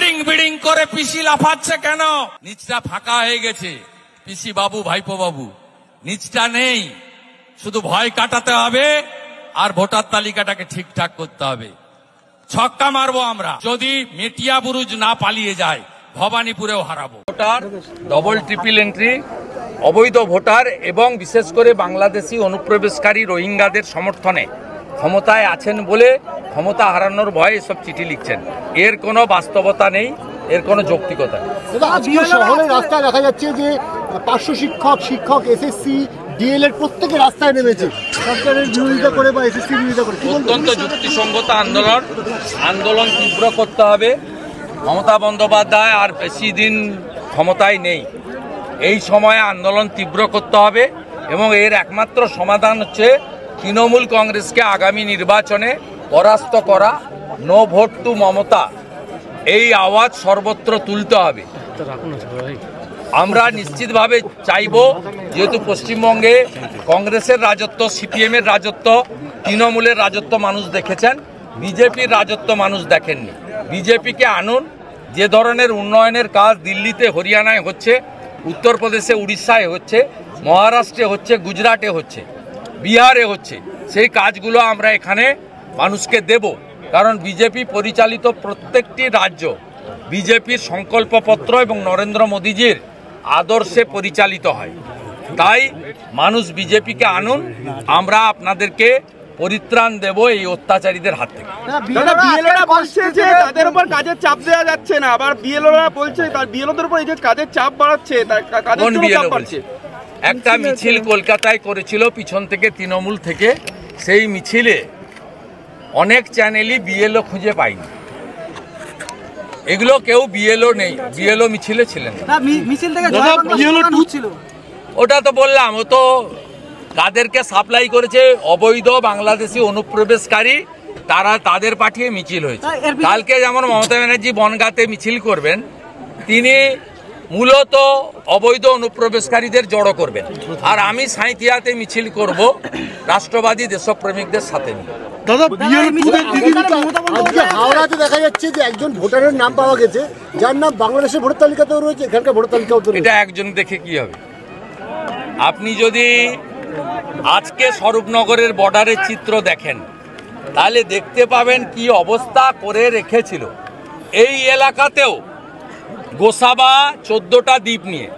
Bidding bidding করে পিসি লাফাচ্ছে কেন? নিচটা ফাঁকা হয়ে গেছে, পিসি বাবু ভাইপো বাবু, নিচটা নেই। শুধু ভয় কাটাতে হবে আর ভোটার তালিকাটাকে ঠিকঠাক করতে হবে। ছক্কা মারবো আমরা যদি মেটিয়া বুরুজ না পালিয়ে যায়, ভবানীপুরেও হারাবো। ভোটার ডবল ট্রিপল এন্ট্রি, অবৈধ ভোটার এবং বিশেষ করে বাংলাদেশি অনুপ্রবেশকারী রোহিঙ্গাদের সমর্থনে ক্ষমতায় আছেন বলে ক্ষমতা হারানোর ভয়ে এসব চিঠি লিখছেন। এর কোনো বাস্তবতা নেই, এর কোনো যৌক্তিকতা নেই। আজকে শহরের রাস্তায় দেখা যাচ্ছে যে পার্শ্ব শিক্ষক এসএসসি ডিএলএড প্রত্যেকে রাস্তায় নেমেছে সরকারের বিরোধিতা করে বা এসএসসি বিরোধিতা করে। অত্যন্ত যুক্তিসঙ্গত আন্দোলন তীব্র করতে হবে। মমতা বন্দ্যোপাধ্যায় আর বেশি দিন ক্ষমতায় নেই, এই সময়ে আন্দোলন তীব্র করতে হবে এবং এর একমাত্র সমাধান হচ্ছে তৃণমূল কংগ্রেসকে আগামী নির্বাচনে পরাস্ত করা, নো ভোট টু মমতা, এই আওয়াজ সর্বত্র তুলতে হবে। আমরা নিশ্চিতভাবে চাইব, যেহেতু পশ্চিমবঙ্গে কংগ্রেসের রাজত্ব, সিপিএমের রাজত্ব, তৃণমূলের রাজত্ব মানুষ দেখেছেন, বিজেপির রাজত্ব মানুষ দেখেননি। বিজেপিকে আনুন। যে ধরনের উন্নয়নের কাজ দিল্লিতে হরিয়ানায় হচ্ছে, উত্তরপ্রদেশে উড়িষ্যায় হচ্ছে, মহারাষ্ট্রে হচ্ছে, গুজরাটে হচ্ছে, বিহারে হচ্ছে, সেই কাজগুলো আমরা এখানে মানুষকে দেব। কারণ বিজেপি পরিচালিত প্রত্যেকটি রাজ্য বিজেপির সংকল্পপত্র এবং নরেন্দ্র মোদীজির আদর্শে পরিচালিত হয়। তাই মানুষ বিজেপিকে আনুন, আমরা আপনাদেরকে পরিত্রাণ দেব এই অত্যাচারীদের হাত থেকে। বিএলওরা বলছে যে তাদের উপর কাজের চাপ দেওয়া যাচ্ছে না, আবার বিএলওরা বলছে তার বিএলওদের উপর এই যে কাজের চাপ বাড়াচ্ছে, কোন বিএলও বলছে? একটা মিছিল কলকাতায় করেছিল পিছন থেকে, তৃণমূল থেকে। সেই মিছিলে অনেক চ্যানেলই বিএলও খুঁজে পাইনি। এগুলো কেউ বিএলও নেই, বিএলও মিছিলে ছিলেন। ওটা তো বললাম, ও তো কাদেরকে সাপ্লাই করেছে, অবৈধ বাংলাদেশি অনুপ্রবেশকারী, তাদের পাঠিয়ে মিছিল হয়েছে। কালকে যেমন মমতা ব্যানার্জি বনগাঁতে মিছিল করবেন, তিনি মূলত অবৈধ অনুপ্রবেশকারীদের জড়ো করবেন, আর আমি সাঁইথিয়াতে মিছিল করব রাষ্ট্রবাদী দেশপ্রেমিকদের সাথে নিয়ে। হাওড়াতে দেখা যাচ্ছে যে একজন ভোটারের নাম পাওয়া গেছে, যার নাম বাংলাদেশের ভোটার তালিকাতেও রয়েছে, এখানকার ভোটার তালিকাও রয়েছে। এটা একজন দেখে কি হবে? আপনি যদি আজকে স্বরূপনগরের বর্ডারের চিত্র দেখেন, তাহলে দেখতে পাবেন কি অবস্থা করে রেখেছিল। এই এলাকাতেও গোসাবা 14টা দ্বীপ নিয়ে,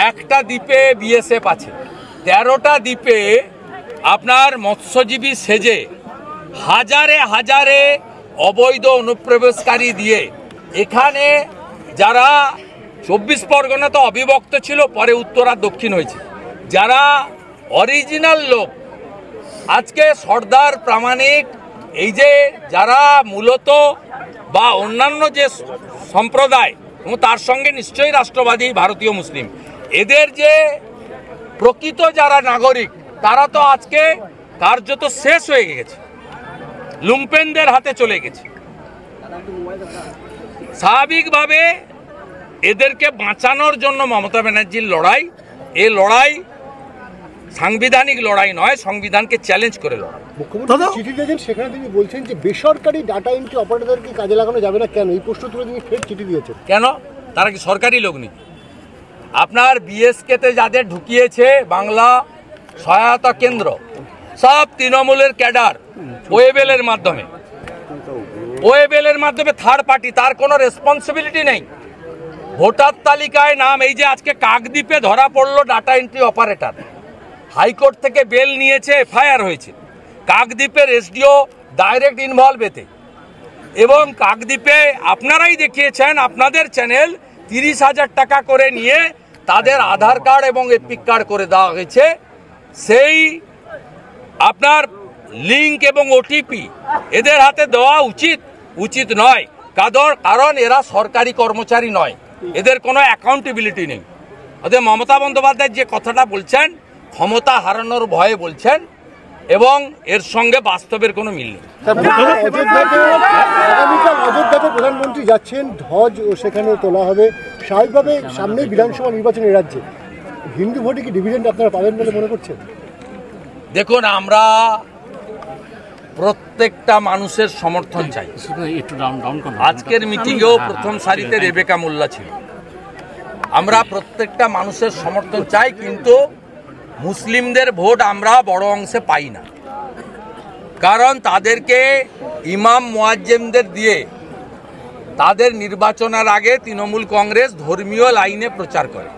একটা দ্বীপে বিএসএফ আছে, 13টা দ্বীপে আপনার মৎস্যজীবী সেজে হাজারে হাজারে অবৈধ অনুপ্রবেশকারী দিয়ে এখানে যারা 24 পরগনা তো অবিভক্ত ছিল, পরে উত্তর আর দক্ষিণ হয়েছে, যারা অরিজিনাল লোক আজকে সর্দার প্রামাণিক, এই যে যারা মূলত বা অন্যান্য যে সম্প্রদায় এবং তার সঙ্গে নিশ্চয়ই রাষ্ট্রবাদী ভারতীয় মুসলিম, এদের যে প্রকৃত যারা নাগরিক, তারা তো আজকে কার্যত শেষ হয়ে গেছে, লুম্পেনদের হাতে চলে গেছে। স্বাভাবিকভাবে এদেরকে বাঁচানোর জন্য মমতা ব্যানার্জির লড়াই, এই লড়াই সাংবিধানিক লড়াই নয়, সংবিধানকে চ্যালেঞ্জ করে লড়াই। মুখ্যমন্ত্রী চিঠি দিয়েছেন, সেখানে তিনি বলছেন যে বেসরকারি ডাটা এন্ট্রি অপারেটরকে কাজে লাগানো যাবে না। কেন এই প্রশ্ন তুলে তিনি ফের চিঠি দিয়েছেন? কেন? তারা কি সরকারি লোক নাকি? আপনার বিএসকেতে যাদের ঢুকিয়েছে বাংলা সহায়তা কেন্দ্র, সব তৃণমূলের ক্যাডার, ওয়েবেলের মাধ্যমে থার্ড পার্টি, তার কোনো রেসপন্সিবিলিটি নেই। ভোটার তালিকায় নাম, এই যে আজকে কাকদ্বীপে ধরা পড়লো ডাটা এন্ট্রি অপারেটর, হাইকোর্ট থেকে বেল নিয়েছে, এফআইআর হয়েছে। কাকদ্বীপের এসডিও ডাইরেক্ট ইনভলভ এতে, এবং কাকদ্বীপে আপনারাই দেখিয়েছেন, আপনাদের চ্যানেল 30,000 টাকা করে নিয়ে তাদের আধার কার্ড এবং এপিক কার্ড করে দেওয়া হয়েছে। সেই আপনার লিঙ্ক এবং ওটিপি এদের হাতে দেওয়া উচিত নয়, কারণ এরা সরকারি কর্মচারী নয়, এদের কোনো অ্যাকাউন্টেবিলিটি নেই। ওদের মমতা বন্দ্যোপাধ্যায় যে কথাটা বলছেন, ক্ষমতা হারানোর ভয়ে বলছেন, এবং এর সঙ্গে বাস্তবের কোনো মিল নেই। অযোধ্যাতে প্রধানমন্ত্রী যাচ্ছেন, ধ্বজ ও সেখানে তোলা হবে। স্বাভাবিকভাবে সামনে বিধানসভা নির্বাচনের রাজ্যে হিন্দু ভোটে কি ডিভিডেন্ড আপনারা পাবেন বলে মনে করছেন? দেখুন, আমরা প্রত্যেকটা মানুষের সমর্থন চাই। আজকের মিটিংয়েও প্রথম সারিতে রেবেকা মোল্লা ছিল। আমরা প্রত্যেকটা মানুষের সমর্থন চাই, কিন্তু মুসলিমদের ভোট আমরা বড় অংশে পাই না, কারণ তাদেরকে ইমাম মুয়াজ্জিমদের দিয়ে তাদের নির্বাচনের আগে তৃণমূল কংগ্রেস ধর্মীয় লাইনে প্রচার করে।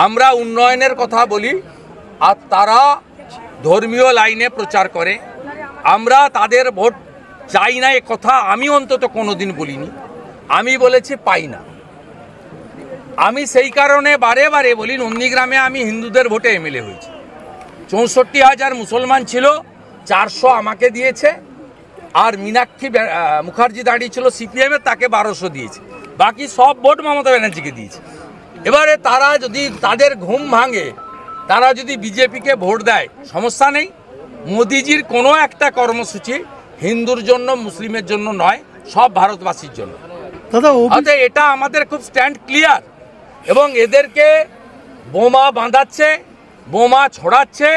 আমরা উন্নয়নের কথা বলি আর তারা ধর্মীয় লাইনে প্রচার করে। আমরা তাদের ভোট চাই না, এ কথা আমি অন্তত কোনোদিন বলিনি। আমি বলেছি পাই না। আমি সেই কারণে বারে বারে বলি, নন্দীগ্রামে আমি হিন্দুদের ভোটে এমএলএ হয়েছি। ৬৪,০০০ মুসলমান ছিল, ৪০০ আমাকে দিয়েছে, আর মীনাক্ষী মুখার্জি দাঁড়িয়েছিল সিপিএমের, তাকে ১২০০ দিয়েছে। বাকি সব ভোট মমতা ব্যানার্জিকে দিয়েছে। এবারে তারা যদি তাদের ঘুম ভাঙে, তারা যদি বিজেপিকে ভোট দেয়, সমস্যা নেই। মোদিজির কোনো একটা কর্মসূচি হিন্দুর জন্য মুসলিমের জন্য নয়, সব ভারতবাসীর জন্য। দাদা এটা আমাদের খুব স্ট্যান্ড ক্লিয়ার। এবং এদেরকে বোমা বাঁধাচ্ছে, বোমা ছড়াচ্ছে,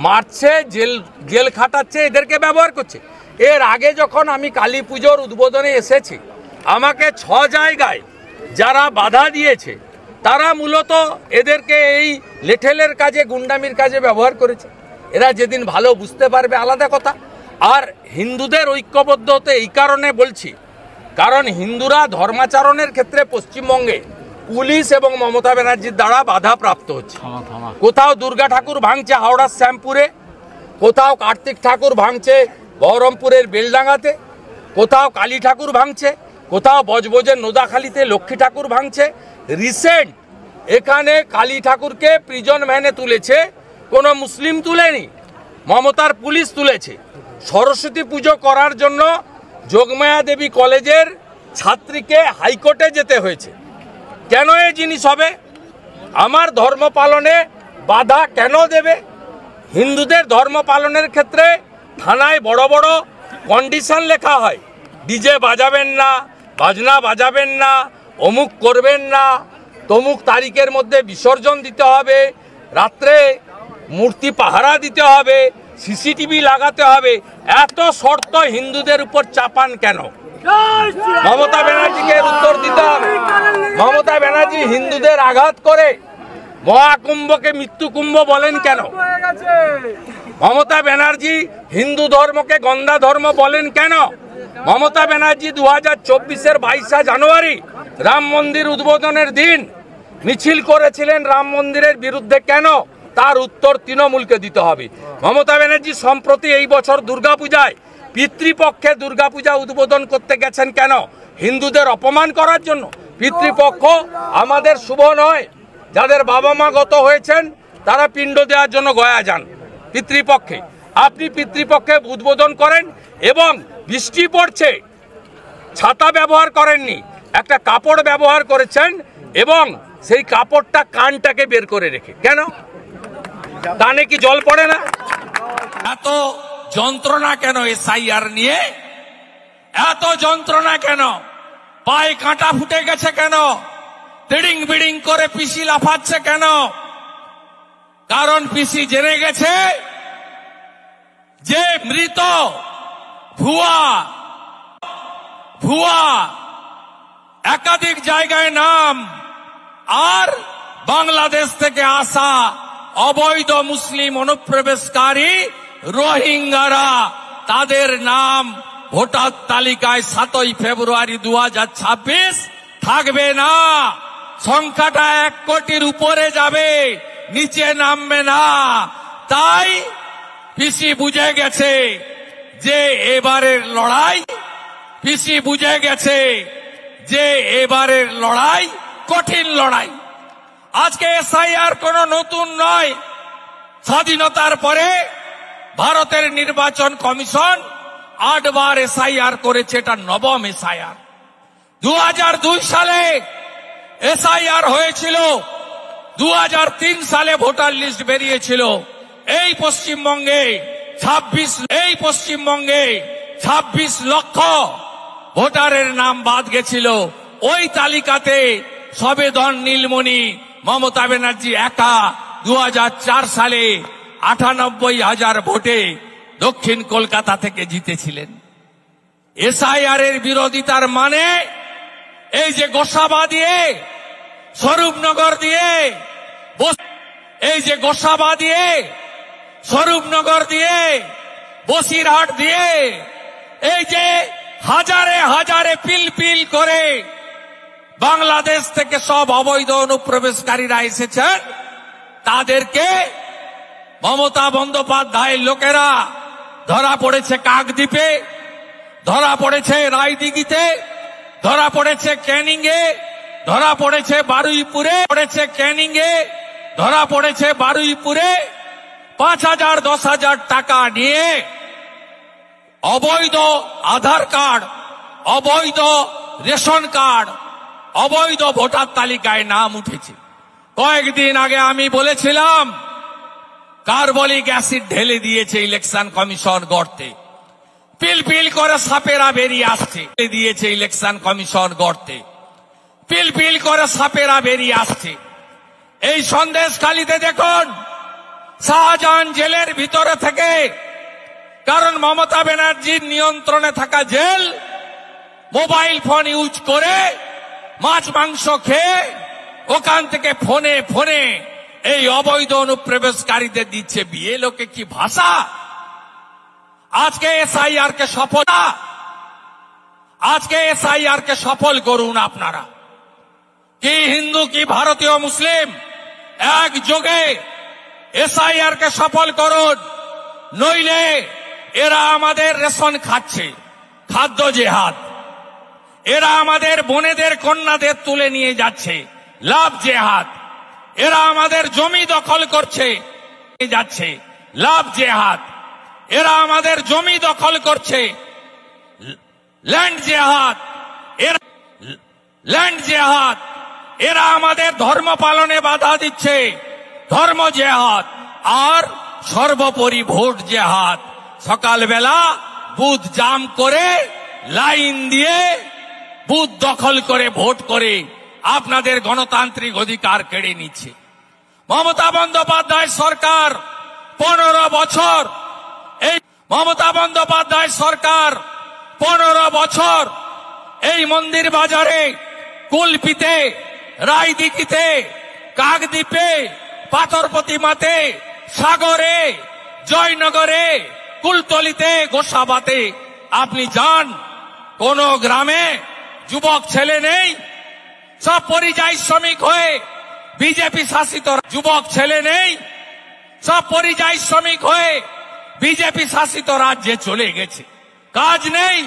মারছে, জেল খাটাচ্ছে, এদেরকে ব্যবহার করছে। এর আগে যখন আমি কালী পুজোর উদ্বোধনে এসেছি, আমাকে ৬ জায়গায় যারা বাধা দিয়েছে তারা মূলত এদেরকে এই লেঠেলের কাজে, গুন্ডামির কাজে ব্যবহার করেছে। এরা যেদিন ভালো বুঝতে পারবে আলাদা কথা। আর হিন্দুদের ঐক্যবদ্ধ হতে এই কারণে বলছি, কারণ হিন্দুরা ধর্মাচরণের ক্ষেত্রে পশ্চিমবঙ্গে পুলিশ এবং মমতা ব্যানার্জির দ্বারা বাধা প্রাপ্ত হচ্ছে। কোথাও দুর্গা ঠাকুর ভাঙছে হাওড়ার শ্যামপুরে, কোথাও কার্তিক ঠাকুর ভাঙছে বহরমপুরের বেলডাঙ্গাতে, কোথাও কালী ঠাকুর ভাঙছে, কোথাও বজবজের নোদাখালীতে লক্ষ্মী ঠাকুর ভাঙছে। রিসেন্ট এখানে কালী ঠাকুরকে প্রিজন ভ্যানে তুলেছে, কোনো মুসলিম তুলেনি, মমতার পুলিশ তুলেছে। সরস্বতী পুজো করার জন্য যোগমায়া দেবী কলেজের ছাত্রীকে হাইকোর্টে যেতে হয়েছে। কেন এই জিনিস হবে? আমার ধর্ম পালনে বাধা কেন দেবে? হিন্দুদের ধর্ম পালনের ক্ষেত্রে থানায় বড় বড় কন্ডিশন লেখা হয়, ডিজে বাজাবেন না, বাজনা বাজাবেন না, অমুক করবেন না, তমুক তারিখের মধ্যে বিসর্জন দিতে হবে, রাত্রে মূর্তি পাহারা দিতে হবে, সিসিটিভি লাগাতে হবে। এত শর্ত হিন্দুদের উপর চাপান কেন? মমতা ব্যানার্জিকে উত্তর দিতে হবে। মমতা ব্যানার্জি হিন্দুদের আঘাত করে মহাকুম্ভকে মৃত্যু কুম্ভ বলেন কেন? মমতা ব্যানার্জি হিন্দু ধর্মকে গন্ধা ধর্ম বলেন কেন? মমতা ব্যানার্জি 2024-এর 22 জানুয়ারি রাম মন্দির উদ্বোধনের দিন মিছিল করেছিলেন রাম মন্দিরের বিরুদ্ধে কেন? তার উত্তর তৃণমূলকে দিতে হবে। মমতা ব্যানার্জি সম্প্রতি এই বছর দুর্গাপূজায় পিতৃপক্ষে দুর্গাপূজা উদ্বোধন করতে গেছেন কেন? হিন্দুদের অপমান করার জন্য। পিতৃপক্ষ আমাদের শুভ নয়। যাদের বাবা মা গত হয়েছেন তারা পিণ্ড দেওয়ার জন্য গয়া যান পিতৃপক্ষে। আপনি পিতৃপক্ষে উদ্বোধন করেন এবং বৃষ্টি পড়ছে, ছাতা ব্যবহার করেননি, একটা কাপড় ব্যবহার করেছেন এবং সেই কাপড়টা কানটাকে বের করে রেখে। কেন? কানে কি জল পড়ে না? এত যন্ত্রণা কেন এসআইআর নিয়ে? এত যন্ত্রণা কেন? পায়ে কাঁটা ফুটে গেছে কেন? তিড়িং বিড়িং করে পিসি লাফাচ্ছে কেন? কারণ পিসি জেনে গেছে যে মৃত ভুয়া একাধিক জায়গায় নাম আর বাংলাদেশ থেকে আসা অবৈধ মুসলিম অনুপ্রবেশকারী রোহিঙ্গারা, তাদের নাম ভোটার তালিকায় 7ই ফেব্রুয়ারি 2026 থাকবে না। সংখ্যাটা 1 কোটির উপরে যাবে, নিচে নামবে না। তাই পিসি বুঝে গেছে যে এবারের লড়াই, পিসি বুঝে গেছে যে এবারের লড়াই কঠিন লড়াই। আজকে এসআইআর কোনো নতুন নয়। স্বাধীনতার পরে ভারতের নির্বাচন কমিশন 8 বার এসআইআর করেছে, এটা 9ম এসআইআর। 2002 সালে এসআইআর হয়েছিল, 2003 সালে ভোটার লিস্ট বেরিয়েছিল। এই পশ্চিমবঙ্গে 26 লক্ষ ভোটারের নাম বাদ গেছিল। ওই তালিকাতে সবেদন নীলমণি, মমতা ব্যানার্জি একা 2004 সালে 98,000 ভোটে দক্ষিণ কলকাতা থেকে জিতেছিলেন। এসআইআর এর বিরোধিতার মানে এই যে গোসাবা দিয়ে, স্বরূপনগর দিয়ে, এই যে গোসাবা দিয়ে, স্বরূপনগর দিয়ে, বসিরহাট দিয়ে, এই যে হাজারে হাজারে পিল করে বাংলাদেশ থেকে সব অবৈধ অনুপ্রবেশকারীরা এসেছেন, তাদেরকে মমতা বন্দ্যোপাধ্যায়ের লোকেরা ধরা পড়েছে কাকদ্বীপে, ধরা পড়েছে রায়দিঘিতে, ধরা পড়েছে ক্যানিংয়ে, ধরা পড়েছে বারুইপুরে, ক্যানিংয়ে ধরা পড়েছে বারুইপুরে। 5,000 10,000 টাকা নিয়ে অবৈধ আধার কার্ড, অবৈধ রেশন কার্ড, অবৈধ ভোটার তালিকায় নাম উঠেছে। কয়েকদিন আগে আমি বলেছিলাম কার্বলিক অ্যাসিড ঢেলে দিয়েছে ইলেকশন কমিশন গর্তে, পিল করে সাপেরা বেরিয়ে আসছে, দিয়েছে ইলেকশন কমিশন গর্তে, পিল করে সাপেরা বেরিয়ে আসছে। এই সন্দেশখালীতে দেখুন শাহজাহান জেলের ভিতরে থেকে, কারণ মমতা ব্যানার্জির নিয়ন্ত্রণে থাকা জেল, মোবাইল ফোন ইউজ করে মাছ মাংস খেয়ে ওখান থেকে ফোনে এই অবৈধ অনুপ্রবেশকারীদের দিচ্ছে বিয়ে। লোকে কি ভাষা! আজকে এসআইআর কে সফল, আজকে এসআইআর কে সফল করুন আপনারা। কি হিন্দু কি ভারতীয় মুসলিম একযোগে এসআইআর কে সফল করুন, নইলে এরা আমাদের রেশন খাচ্ছে, খাদ্য জেহাদ। এরা আমাদের বোনেদের কন্যাদের তুলে নিয়ে যাচ্ছে, লাভ জেহাদ। এরা আমাদের জমি দখল করছে, যাচ্ছে লাভ জেহাদ। এরা আমাদের জমি দখল করছে, ল্যান্ড জেহাদ। ল্যান্ড জেহাদ। এরা আমাদের ধর্ম পালনে বাধা দিচ্ছে, ধর্ম জেহাদ। আর সর্বোপরি ভোট জেহাদ। সকালবেলা বুথ জাম করে লাইন দিয়ে বুথ দখল করে ভোট করে আপনাদের গণতান্ত্রিক অধিকার কেড়ে নিচ্ছে। মমতা বন্দ্যোপাধ্যায় সরকার 15 বছর, এই মমতা বন্দ্যোপাধ্যায় সরকার 15 বছর এই মন্দির বাজারে, কুলপিতে, রায়দিঘিতে, কাকদ্বীপে, পাথর প্রতিমাতে, সাগরে, জয়নগরে, কুলতলিতে, গোসাবাতে আপনি যান, কোন গ্রামে যুবক ছেলে নেই। সব পরিযায়ী শ্রমিক হয়ে বিজেপি শাসিত, যুবক ছেলে নেই, সব পরিযায়ী শ্রমিক হয়ে বিজেপি শাসিত রাজ্যে চলে গেছে, কাজ নেই।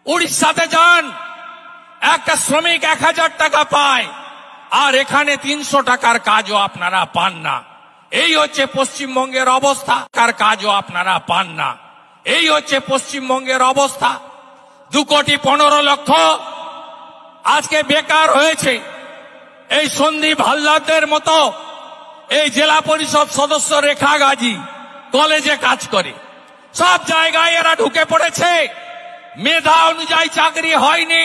উড়িষ্যাতে যান, একটা শ্রমিক 1,000 টাকা পায়, আর এখানে 300 টাকার কাজও আপনারা পান না। এই হচ্ছে পশ্চিমবঙ্গের অবস্থা, কাজও আপনারা পান না। এই হচ্ছে পশ্চিমবঙ্গের অবস্থা। 2,15,00,000 আজকে বেকার হয়েছে। এই সন্দীপ হালদারদের মতো এই জেলা পরিষদ সদস্য রেখা গাজী কলেজে কাজ করে, সব জায়গায় এরা ঢুকে পড়েছে। মেধা অনুযায়ী চাকরি হয়নি,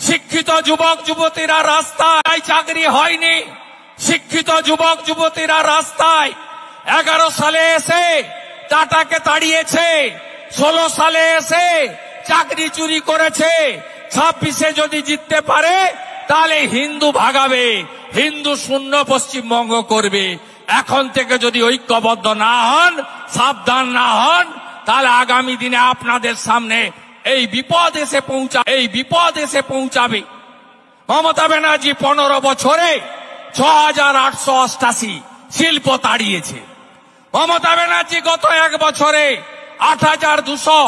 শিক্ষিত যুবক যুবতীরা রাস্তায়, চাকরি হয়নি, শিক্ষিত যুবক যুবতীরা রাস্তায়। 11 সালে এসে টাটাকে তাড়িয়েছে, 16 সালে এসে চাকরি চুরি করেছে। 26-এ যদি জিততে পারে তাহলে হিন্দু ভাগাবে, হিন্দু শূন্য পশ্চিমবঙ্গ করবে। এখন থেকে যদি ঐক্যবদ্ধ না হন, সাবধান না হন, তাহলে আগামী দিনে আপনাদের সামনে এই বিপদ এসে পৌঁছাবে। মমতা ব্যানার্জি 15 বছরে 6,888 শিল্প তাড়িয়েছে। মমতা ব্যানার্জি গত 1 বছরে 8,200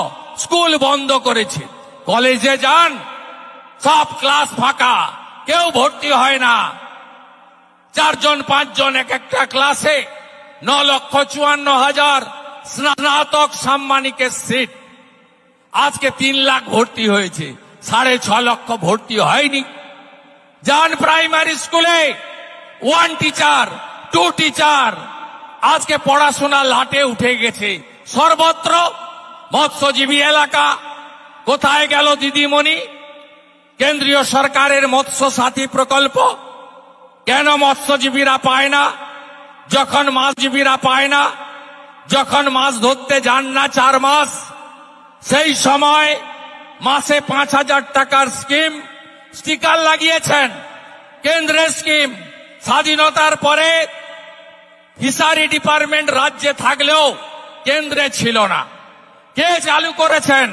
স্কুল বন্ধ করেছে। কলেজে যান, সব ক্লাস ফাঁকা, কেউ ভর্তি হয় না। 4 জন 5 জন এক একটা ক্লাসে। 9,54,000 স্নাতক সাম্মানিকের সিট। আজকে 3 লাখ ভর্তি হয়েছে, 6.5 লক্ষ ভর্তি হয়নি। যান প্রাইমারি স্কুলে, 1 টিচার 2 টিচার। আজকে পড়াশোনা লাটে উঠে গেছে সর্বত্র। মৎস্যজীবী এলাকা কোথায় গেল দিদিমণি? কেন্দ্রীয় সরকারের মৎস্য সাথী প্রকল্প কেন মৎস্যজীবীরা পায় না? যখন মাছজীবীরা পায় না, যখন মাছ ধরতে যান না 4 মাস, সেই সময় মাসে 5,000 টাকার স্কিম স্টিকার লাগিয়েছেন। কেন্দ্রের স্কিম স্বাধীনতার পরে ফিশারি ডিপার্টমেন্ট রাজ্যে থাকলেও কেন্দ্রে ছিল না। কে চালু করেছেন?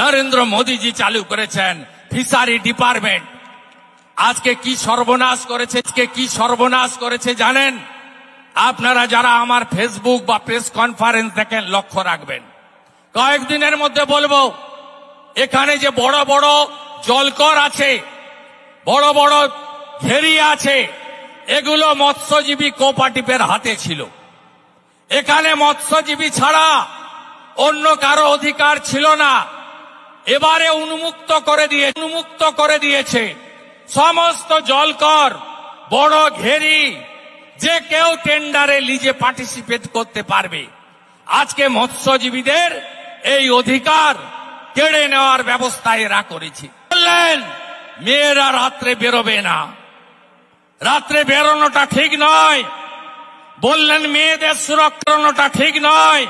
নরেন্দ্র মোদীজি চালু করেছেন ফিশারি ডিপার্টমেন্ট। আজকে কি সর্বনাশ করেছে, জানেন? আপনারা যারা আমার ফেসবুক বা প্রেস কনফারেন্স দেখেন লক্ষ্য রাখবেন। কয়েকদিনের মধ্যে বলবো, এখানে যে বড় বড় জলকর আছে, বড় বড় ঘেরি আছে, এগুলো মৎস্যজীবী কোঅপারেটিভের হাতে ছিল। এখানে মৎস্যজীবী ছাড়া অন্য কারো অধিকার ছিল না। এবারে উন্মুক্ত করে দিয়েছে সমস্ত জলকর, বড় ঘেরি, যে কেউ টেন্ডারে লিজে পার্টিসিপেট করতে পারবে। আজকে মৎস্যজীবীদের এই অধিকার কেড়ে নেওয়ার ব্যবস্থা এরা করেছে। বললেন মেয়েরা রাত্রে বেরোবে না, রাত্রে বেরোনোটা ঠিক নয়। বললেন মেয়েদের সুরক্ষাটা ঠিক নয়।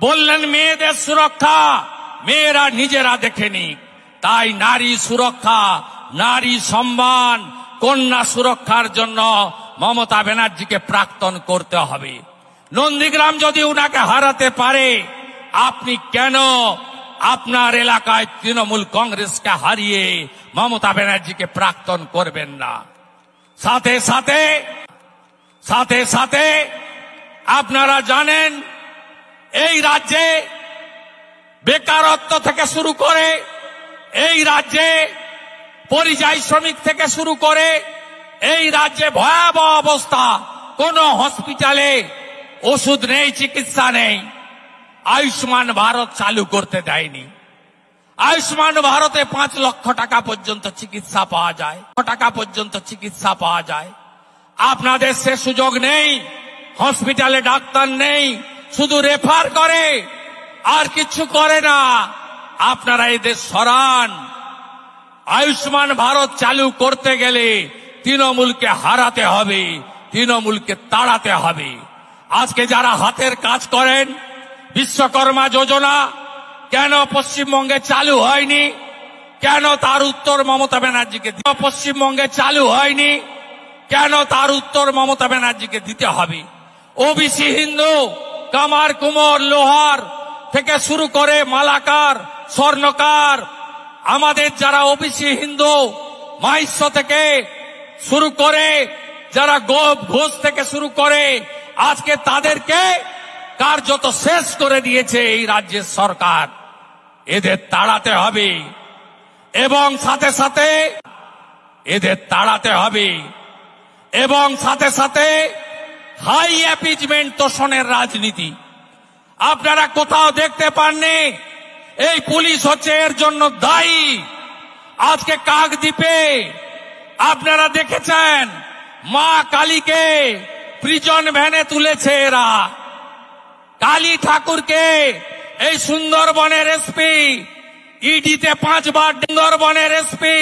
বললেন মেয়েদের সুরক্ষা মেয়েরা নিজেরা দেখেনি। তাই নারী সুরক্ষা, নারী সম্মান, কন্যা সুরক্ষার জন্য মমতা ব্যানার্জিকে প্রাক্তন করতে হবে। নন্দীগ্রাম যদি উনাকে হারাতে পারে, আপনি কেন আপনার এলাকায় তৃণমূল কংগ্রেসকে হারিয়ে মমতা ব্যানার্জিকে প্রাক্তন করবেন না? সাথে সাথে আপনারা জানেন এই রাজ্যে বেকারত্ব থেকে শুরু করে, এই রাজ্যে পরিযায়ী শ্রমিক থেকে শুরু করে, এই রাজ্যে ভয়াবহ অবস্থা। কোন হসপিটালে ওষুধ নেই, চিকিৎসা নেই। আয়ুষ্মান ভারত চালু করতে দেয়নি। আয়ুষ্মান ভারতে 5 লক্ষ টাকা পর্যন্ত চিকিৎসা পাওয়া যায়। আপনাদের সে সুযোগ নেই। হসপিটালে ডাক্তার নেই, শুধু রেফার করে, আর কিছু করে না। আপনারা এদের সরান। আয়ুষ্মান ভারত চালু করতে গেলে তৃণমূলকে হারাতে হবে, তৃণমূলকে তাড়াতে হবে। আজকে যারা হাতের কাজ করেন, বিশ্বকর্মা যোজনা কেন পশ্চিমবঙ্গে চালু হয়নি? কেন তার উত্তর মমতা ব্যানার্জিকে পশ্চিমবঙ্গে চালু হয়নি? কেন তার উত্তর মমতা ব্যানার্জিকে দিতে হবে? ওবিসি হিন্দু, কামার, কুমোর, লোহার থেকে শুরু করে মালাকার, স্বর্ণকার, আমাদের যারা ওবিসি হিন্দু, মাহিষ্য থেকে শুরু করে, যারা ঘোষ থেকে শুরু করে, আজকে তাদেরকে কার্যত শেষ করে দিয়েছে এই রাজ্যের সরকার। এদের তাড়াতে হবে এবং সাথে সাথে হাই অ্যাপিজমেন্ট তোষণের রাজনীতি আপনারা কোথাও দেখতে পাননি। এই পুলিশ হচ্ছে এর জন্য দায়ী। আজকে কাকদ্বীপে আপনারা দেখেছেন মা কালীকে প্রিজন ভ্যানে তুলেছে এরা। কালী ঠাকুরকে এই সুন্দরবনের এসপি ইডিতে 5 বার, সুন্দরবনের এসপি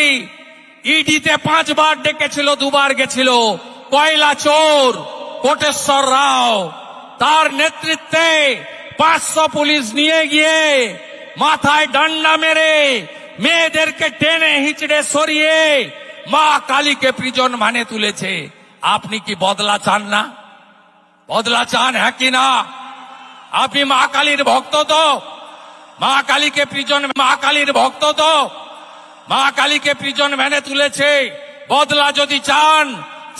ইডিতে 5 বার ডেকেছিল, 2 বার গেছিল। কয়লা চোর কোটেশ্বর রাও, তার নেতৃত্বে 500 পুলিশ নিয়ে গিয়ে মাথায় ডান্ডা মেরে মেয়েদেরকে টেনে হিচড়ে সরিয়ে মা কালীকে প্রিজন ভ্যানে তুলেছে। আপনি কি বদলা চান না? বদলা চান, হ্যাঁ কি না? আপনি মা কালীর ভক্ত তো? মা কালীকে প্রিজন ভ্যানে তুলেছে। বদলা যদি চান,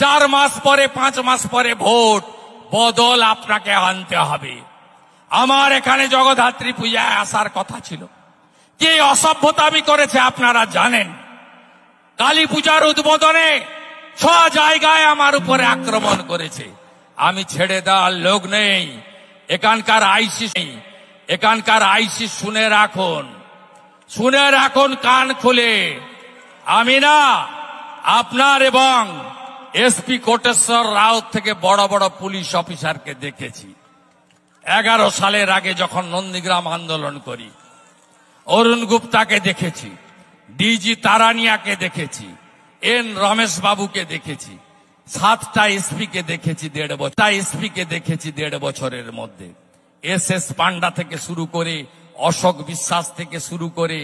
4 মাস পরে 5 মাস পরে ভোট, বদল আপনাকে আনতে হবে। আমার এখানে জগদ্ধাত্রী পূজায় আসার কথা ছিল। কি অসভ্যতামি করেছে আপনারা জানেন। কালী পূজার উদ্বোধনে 6 জায়গায় আমার উপরে আক্রমণ করেছে। আমি ছেড়ে দেওয়ার লোক নেই। এখানকার আইসি শুনে রাখুন কান খুলে। আমি না আপনার এবং এসপি কোটেশ্বর রাও থেকে বড় বড় পুলিশ অফিসারকে দেখেছি। 11 সালের আগে যখন নন্দীগ্রাম আন্দোলন করি, অরুণ গুপ্তাকে দেখেছি, ডিজি তারানিয়াকে দেখেছি, এন রমেশ বাবুকে দেখেছি, 7টা এসপিকে দেখেছি 1.5 বছরের মধ্যে। SS পান্ডা থেকে শুরু করে অশোক বিশ্বাস থেকে শুরু করে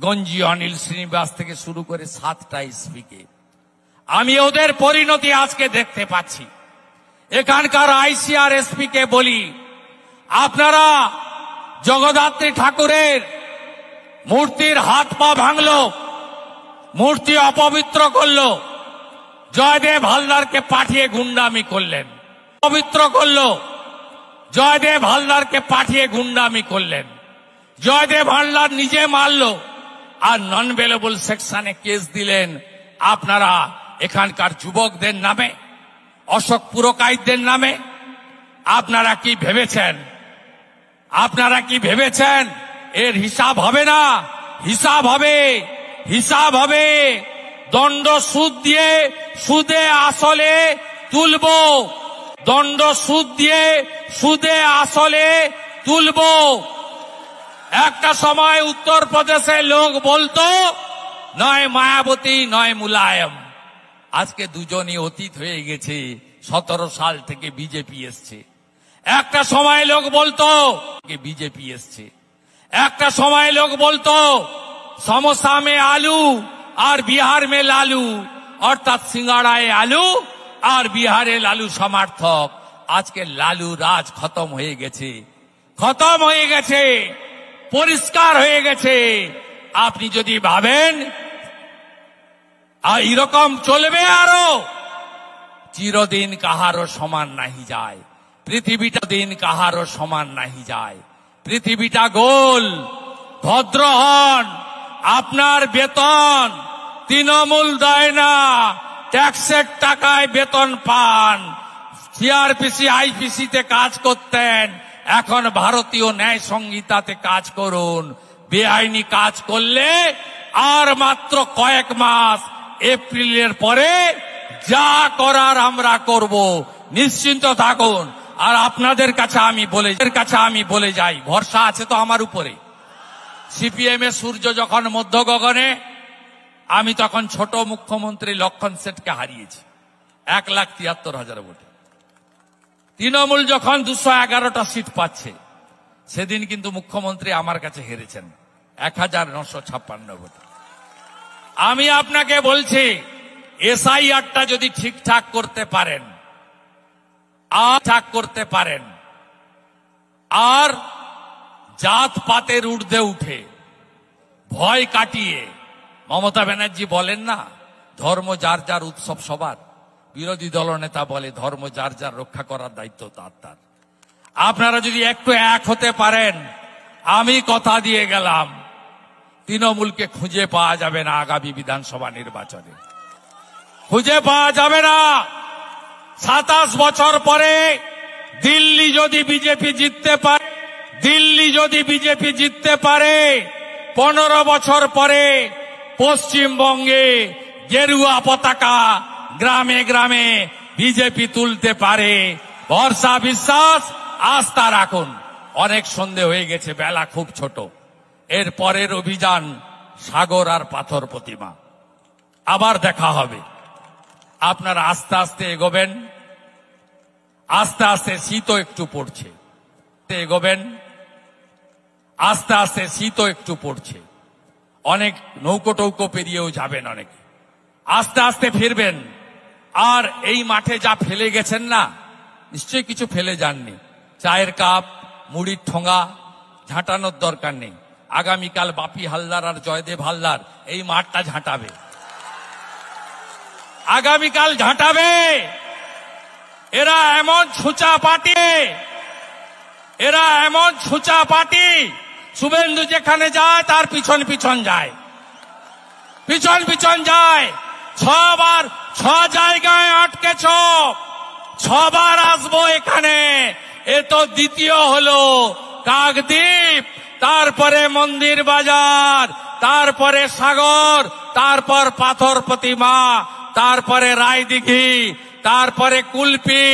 গঞ্জি অনিল শ্রীনিবাস থেকে শুরু করে 7টা এসপিকে আমি ওদের পরিণতি আজকে দেখতে পাচ্ছি। এখানকার ICR SP কে বলি, আপনারা জগদ্ধাত্রী ঠাকুরের মূর্তির হাত পা ভাঙলো, মূর্তি অপবিত্র করলো, জয়দেব হালদারকে পাঠিয়ে গুন্ডামি করলেন, পবিত্র করলো, জয়দেব হালদারকে পাঠিয়ে গুন্ডামি করলেন, জয়দেব হালদার নিজে মারলো আর নন বেলেবল সেকশনে কেস দিলেন আপনারা এখানকার যুবকদের নামে, অশোক পুরকাইতদের নামে। আপনারা কি ভেবেছেন? আপনারা কি ভেবেছেন এর হিসাব হবে না? হিসাব হবে, হিসাব হবে। দণ্ড সুদ দিয়ে সুদে আসলে তুলবো, দণ্ড সুদ দিয়ে সুদে আসলে তুলবো। একটা সময় উত্তরপ্রদেশে লোক বলতো নয় মায়াবতী নয় মুলায়ম, আজকে দুজনই অতীত হয়ে গেছে। 17 সাল থেকে বিজেপি এসছে। একটা সময় লোক বলতো বিজেপি এসছে, একটা সময় লোক বলতো সমোসা মে আলু আর বিহার মে লালু, অর্থাৎ সিঙ্গাড়ায় আলু আর বিহারে লালু সমর্থক। আজকে লালু রাজ খতম হয়ে গেছে, খতম হয়ে গেছে, পরিষ্কার হয়ে গেছে। আপনি যদি ভাবেন এরকম চলবে আরো, চিরদিন কাহারও সমান নাহি যায়, পৃথিবীটা দিন কাহারও সমান নাহি যায়। পৃথিবীটা গোল, ভদ্র হন। আপনার বেতন তৃণমূল দেয় না, ট্যাক্সের টাকায় বেতন পান। CRPC IPC তে কাজ করতেন, এখন ভারতীয় ন্যায় সংহিতাতে কাজ করুন। বেআইনি কাজ করলে আর মাত্র কয়েক মাস, এপ্রিলের পরে যা করার আমরা করব, নিশ্চিন্ত থাকুন। আর আপনাদের কাছে আমি বলে যাই, ভরসা আছে তো আমার উপরে। CPM এর সূর্য যখন মধ্য গগনে, আমি তখন ছোট মুখ্যমন্ত্রী লক্ষণ সেঠকে হারিয়েছি 1,73,000 ভোটে। তৃণমূল যখন 211টা সিট পাচ্ছে, সেদিন কিন্তু মুখ্যমন্ত্রী আমার কাছে হেরেছেন 1,956 ভোটে। আমি আপনাকে বলছি, SIR-টা যদি ঠিকঠাক করতে পারেন, আর জাত পাতের ঊর্ধ্বে উঠে ভয় কাটিয়ে, মমতা ব্যানার্জি বলেন না ধর্ম যার যার উৎসব সবার, বিরোধী দলনেতা বলে ধর্ম যার যার রক্ষা করার দায়িত্ব তার তার। আপনারা যদি একটু এক হতে পারেন, আমি কথা দিয়ে গেলাম তৃণমূলকে খুঁজে পাওয়া যাবে না আগামী বিধানসভা নির্বাচনে, খুঁজে পাওয়া যাবে না। 27 বছর পরে দিল্লি যদি বিজেপি জিততে পারে, 15 বছর পরে পশ্চিমবঙ্গে গেরুয়া পতাকা গ্রামে গ্রামে বিজেপি তুলতে পারে। ভরসা, বিশ্বাস, আস্থা রাখুন। অনেক সন্ধে হয়ে গেছে, বেলা খুব ছোট। এর পরের অভিযান সাগর আর পাথর প্রতিমা, আবার দেখা হবে। আপনারা আস্তে আস্তে এগোবেন, আস্তে আস্তে শীতও একটু পড়ছে, এগোবেন, আস্তে আস্তে শীতও একটু পড়ছে। অনেক নৌকো টৌকো পেরিয়েও যাবেন, অনেকে আস্তে আস্তে ফিরবেন। আর এই মাঠে যা ফেলে গেছেন না, নিশ্চয়ই কিছু ফেলে যাননি। চায়ের কাপ, মুড়ির ঠোঙা ঝাঁটানোর দরকার নেই। আগামীকাল বাপি হালদার আর জয়দেব হালদার এই মাঠটা ঝাঁটাবে, আগামীকাল ঝাঁটাবে। এরা এমন ছুঁচা পার্টি, শুভেন্দু যেখানে যায় তার পিছন পিছন যায়। 6 জায়গায় আটকেছ, 6 বার আসবো এখানে। এ তো দ্বিতীয় হলো কাকদ্বীপ, তারপরে মন্দির বাজার, তারপরে সাগর, তারপর পাথর প্রতিমা, তারপরে রায়দিঘি, তারপরে কুলপি,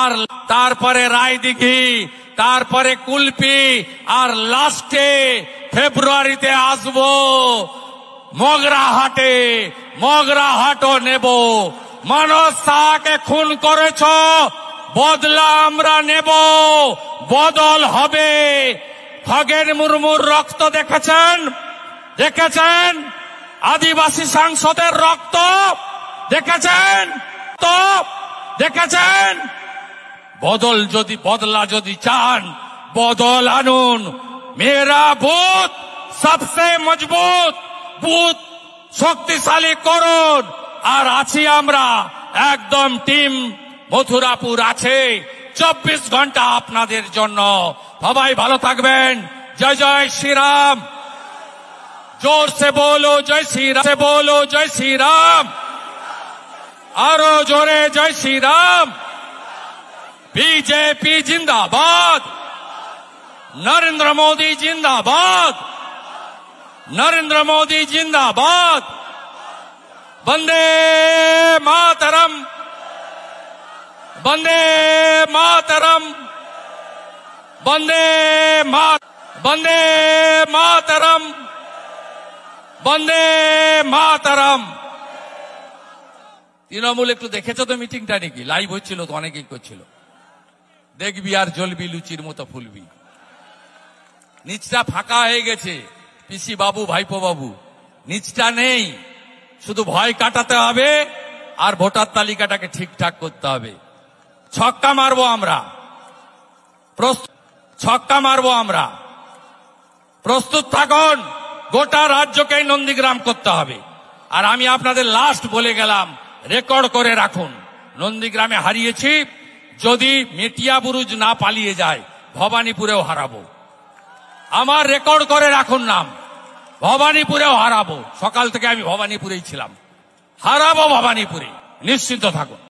আর তারপরে রায়দিঘি, তারপরে কুলপি, আর লাস্টে ফেব্রুয়ারিতে আসবো মগরাহাটও নেব। মনোজ শাহকে খুন করেছ, বদলা আমরা নেব, বদল হবে। খগেন মুর্মুর রক্ত দেখেছেন, দেখেছেন আদিবাসী সাংসদের রক্ত দেখেছেন, তো দেখেছেন। বদলা যদি চান, বদল আনুন। মেরা বুথ সবসে মজবুত বুথ শক্তিশালী করুন। আর আছি আমরা একদম টিম মথুরাপুর আছে 24 ঘন্টা আপনাদের জন্য। সবাই ভালো থাকবেন। জয় জয় শ্রীরাম। জোর সে বলো জয় শ্রীরাম, সে বলো জয় শ্রীরাম, আরো জোরে জয় শ্রীরাম। बीजेपी जिंदाबाद, नरेंद्र मोदी जिंदाबाद, नरेंद्र मोदी जिंदाबाद। वंदे मातरम, वंदे मातरम, वंदे वंदे मातरम, वंदे मातरम। তৃণমূল একটু দেখেছো তো মিটিংটা নাকি? লাইভ হচ্ছিল তো, অনেকেই করছিল। দেখবি আর জ্বলবি লুচির মতো ফুলবি। নিচটা ফাঁকা হয়ে গেছে। পিসি বাবু, ভাইপো বাবু, নিচটা নেই। শুধু ভয় কাটাতে হবে আর ভোটার তালিকাটাকে ঠিকঠাক করতে হবে। ছক্কা মারবো আমরা, ছক্কা মারবো আমরা। প্রস্তুত থাকুন। গোটা রাজ্যকেই নন্দীগ্রাম করতে হবে। আর আমি আপনাদের লাস্ট বলে গেলাম, রেকর্ড করে রাখুন। নন্দীগ্রামে হারিয়েছি, যদি মেটিয়া বুরুজ না পালিয়ে যায় ভবানীপুরেও হারাবো। আমার রেকর্ড করে রাখুন নাম, ভবানীপুরেও হারাবো। সকাল থেকে আমি ভবানীপুরেই ছিলাম। হারাবো ভবানীপুরে, নিশ্চিন্ত থাকুন।